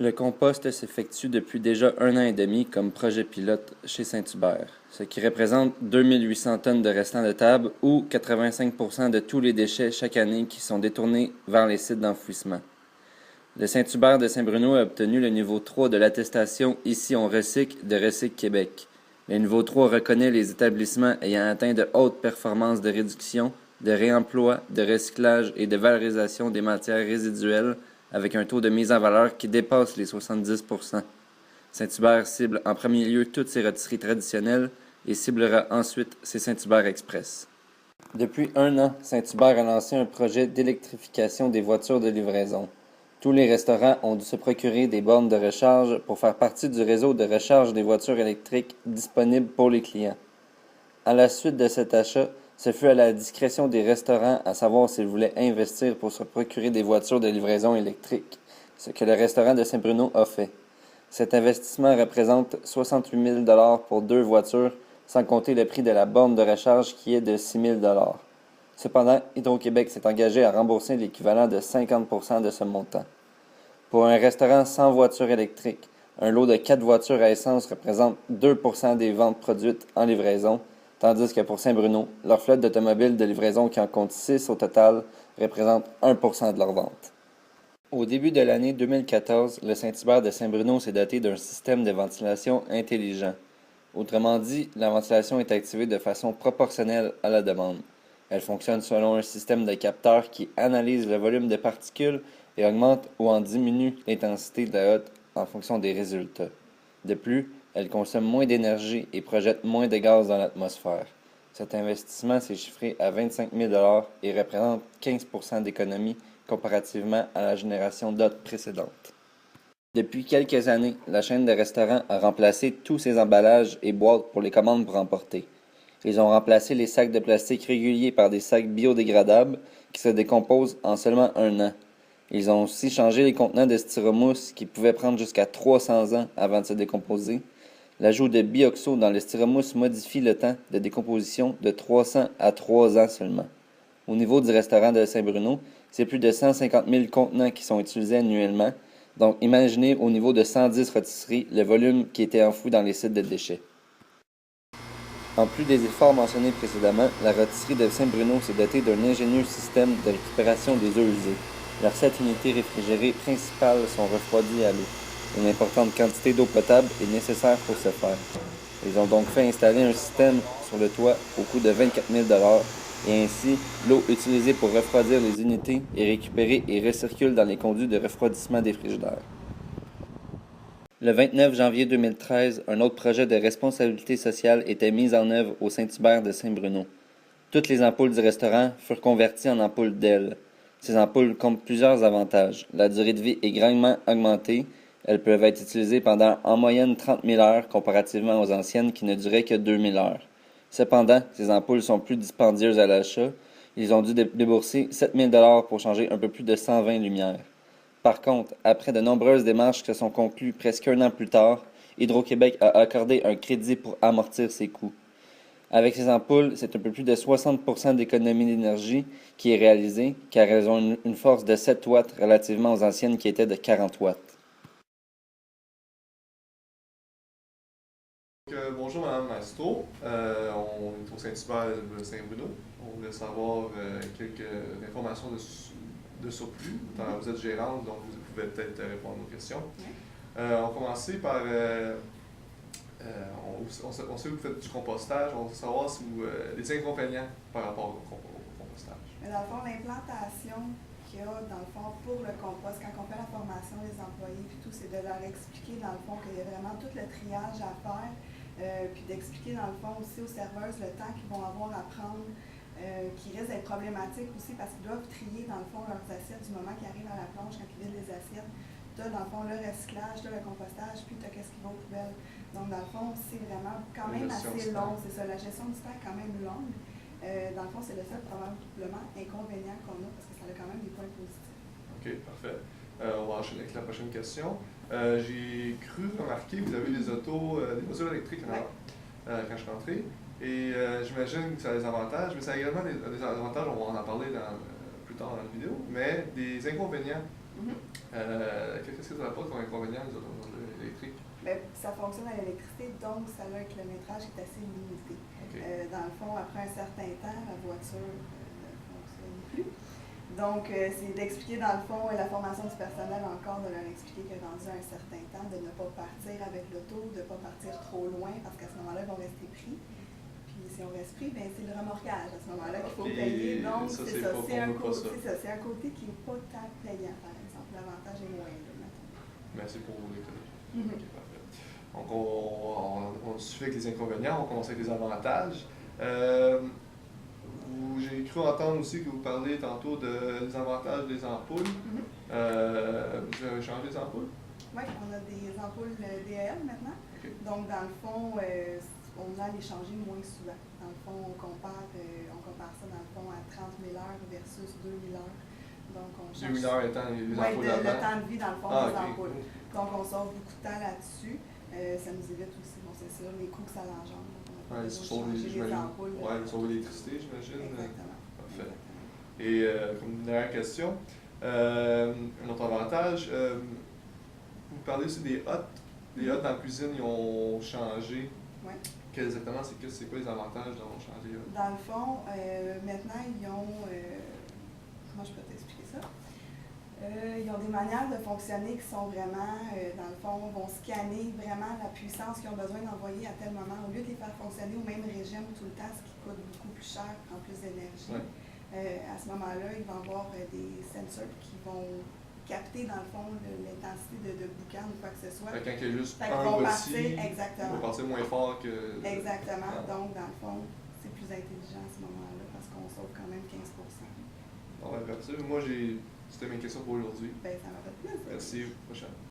Le compost s'effectue depuis déjà 1 an et demi comme projet pilote chez Saint-Hubert, ce qui représente 2800 tonnes de restants de table ou 85% de tous les déchets chaque année qui sont détournés vers les sites d'enfouissement. Le Saint-Hubert de Saint-Bruno a obtenu le niveau 3 de l'attestation Ici on recycle de Recycle Québec. Le niveau 3 reconnaît les établissements ayant atteint de hautes performances de réduction, de réemploi, de recyclage et de valorisation des matières résiduelles avec un taux de mise en valeur qui dépasse les 70%. Saint-Hubert cible en premier lieu toutes ses rôtisseries traditionnelles et ciblera ensuite ses Saint-Hubert Express. Depuis 1 an, Saint-Hubert a lancé un projet d'électrification des voitures de livraison. Tous les restaurants ont dû se procurer des bornes de recharge pour faire partie du réseau de recharge des voitures électriques disponibles pour les clients. À la suite de cet achat, ce fut à la discrétion des restaurants à savoir s'ils voulaient investir pour se procurer des voitures de livraison électrique, ce que le restaurant de Saint-Bruno a fait. Cet investissement représente 68 000 pour 2 voitures, sans compter le prix de la borne de recharge qui est de 6 000 Cependant, Hydro-Québec s'est engagé à rembourser l'équivalent de 50% de ce montant. Pour un restaurant sans voiture électrique, un lot de 4 voitures à essence représente 2% des ventes produites en livraison, tandis que pour Saint-Bruno, leur flotte d'automobiles de livraison qui en compte 6 au total représente 1% de leurs ventes. Au début de l'année 2014, le Saint-Hubert de Saint-Bruno s'est doté d'un système de ventilation intelligent. Autrement dit, la ventilation est activée de façon proportionnelle à la demande. Elle fonctionne selon un système de capteurs qui analyse le volume de particules et augmente ou en diminue l'intensité de la hotte en fonction des résultats. De plus, elle consomme moins d'énergie et projette moins de gaz dans l'atmosphère. Cet investissement s'est chiffré à 25 000 et représente 15% d'économie comparativement à la génération d'hottes précédente. Depuis quelques années, la chaîne de restaurants a remplacé tous ses emballages et boîtes pour les commandes pour emporter. Ils ont remplacé les sacs de plastique réguliers par des sacs biodégradables qui se décomposent en seulement 1 an. Ils ont aussi changé les contenants de styromousse qui pouvaient prendre jusqu'à 300 ans avant de se décomposer. L'ajout de bioxo dans le styromousse modifie le temps de décomposition de 300 à 3 ans seulement. Au niveau du restaurant de Saint-Bruno, c'est plus de 150 000 contenants qui sont utilisés annuellement. Donc, imaginez au niveau de 110 rôtisseries le volume qui était enfoui dans les sites de déchets. En plus des efforts mentionnés précédemment, la rôtisserie de Saint-Bruno s'est dotée d'un ingénieux système de récupération des œufs usés. Leurs 7 unités réfrigérées principales sont refroidies à l'eau. Une importante quantité d'eau potable est nécessaire pour ce faire. Ils ont donc fait installer un système sur le toit au coût de 24 000 et ainsi, l'eau utilisée pour refroidir les unités est récupérée et recircule dans les conduits de refroidissement des frigidaires. Le 29 janvier 2013, un autre projet de responsabilité sociale était mis en œuvre au Saint-Hubert de Saint-Bruno. Toutes les ampoules du restaurant furent converties en ampoules d'ailes. Ces ampoules comptent plusieurs avantages. La durée de vie est grandement augmentée. Elles peuvent être utilisées pendant en moyenne 30 000 heures comparativement aux anciennes qui ne duraient que 2 000 heures. Cependant, ces ampoules sont plus dispendieuses à l'achat. Ils ont dû débourser 7 000 pour changer un peu plus de 120 lumières. Par contre, après de nombreuses démarches qui se sont conclues presque 1 an plus tard, Hydro-Québec a accordé un crédit pour amortir ses coûts. Avec ces ampoules, c'est un peu plus de 60% d'économie d'énergie qui est réalisée, car elles ont une force de 7 watts relativement aux anciennes qui étaient de 40 watts. Bonjour Madame Mastro, on est au Saint-Hubert de Saint-Bruno. On voulait savoir quelques informations de surplus. Vous êtes gérante, donc vous pouvez peut-être répondre à nos questions. On va commencer par... on sait que vous faites du compostage. On veut savoir si les inconvénients par rapport au compostage. Mais dans le fond, l'implantation qu'il y a, dans le fond, pour le compost, quand on fait la formation des employés, puis tout, c'est de leur expliquer, dans le fond, qu'il y a vraiment tout le triage à faire, puis d'expliquer, dans le fond, aussi aux serveuses le temps qu'ils vont avoir à prendre, qui risque d'être problématique aussi, parce qu'ils doivent trier, dans le fond, leurs assiettes du moment qu'ils arrivent à la planche, quand ils vident les assiettes. Tu as, dans le fond, le recyclage, tu as le compostage, puis tu as qu'est-ce qui va aux poubelles. Donc, dans le fond, c'est vraiment quand même assez long. C'est ça, la gestion du temps est quand même longue. Dans le fond, c'est le seul probablement inconvénient qu'on a parce que ça a quand même des points positifs. OK, parfait. On va enchaîner avec la prochaine question. J'ai cru remarquer que vous avez des voitures électriques quand je suis rentré. Et j'imagine que ça a des avantages, mais ça a également des avantages, on va en parler plus tard dans la vidéo, mais des inconvénients Qu'est-ce que ça apporte comme inconvénient les automobiles électriques? Bien, ça fonctionne à l'électricité, donc ça a un kilométrage qui est assez limité. Okay. Dans le fond, après un certain temps, la voiture ne fonctionne plus. Donc, c'est d'expliquer dans le fond la formation du personnel encore, de leur expliquer que dans un certain temps, de ne pas partir avec l'auto, de ne pas partir trop loin, parce qu'à ce moment-là, ils vont rester pris. Puis si on reste pris, bien, c'est le remorquage à ce moment-là qu'il faut payer. Donc, c'est ça. C'est un côté qui n'est pas tant payant, par exemple. L'avantage est moins là, maintenant. Merci pour l'écologie. Okay, parfait. Donc, on suffit avec les inconvénients, on commence avec les avantages. J'ai cru entendre aussi que vous parliez tantôt des avantages des ampoules. Vous avez changé les ampoules? Oui, on a des ampoules DAL maintenant. Okay. Donc, dans le fond, on a les changer moins souvent. Dans le fond, on compare ça, dans le fond, à 30 000 heures versus 2 000 heures. Donc, on change. 2 000 heures étant les ampoules le temps de vie, dans le fond, des ampoules. Okay. Donc, on sauve beaucoup de temps là-dessus. Ça nous évite aussi, bon, c'est sûr, les coûts que ça l'engendre. Oui, sauver l'électricité, j'imagine. Exactement. Parfait. Et comme une dernière question, un autre avantage, vous parlez aussi des hottes. Les hottes dans la cuisine, ils ont changé. Oui. Exactement, c'est quoi les avantages d'avoir changé les hottes? Dans le fond, maintenant, ils ont... comment je peux t'expliquer ça? Ils ont des manières de fonctionner qui sont vraiment, dans le fond, vont scanner vraiment la puissance qu'ils ont besoin d'envoyer à tel moment. Au lieu de les faire fonctionner au même régime tout le temps, ce qui coûte beaucoup plus cher, prend plus d'énergie. Ouais. À ce moment-là, ils vont avoir des sensors qui vont capter, dans le fond, l'intensité de boucan ou quoi que ce soit. Quand il y a juste un rôti, ils vont partir moins fort que... Exactement. Donc, dans le fond, c'est plus intelligent à ce moment-là parce qu'on sauve quand même 15 %. Bon, ben, moi, c'était mes questions pour aujourd'hui. Ben, ça m'a fait plaisir. Merci, prochaine.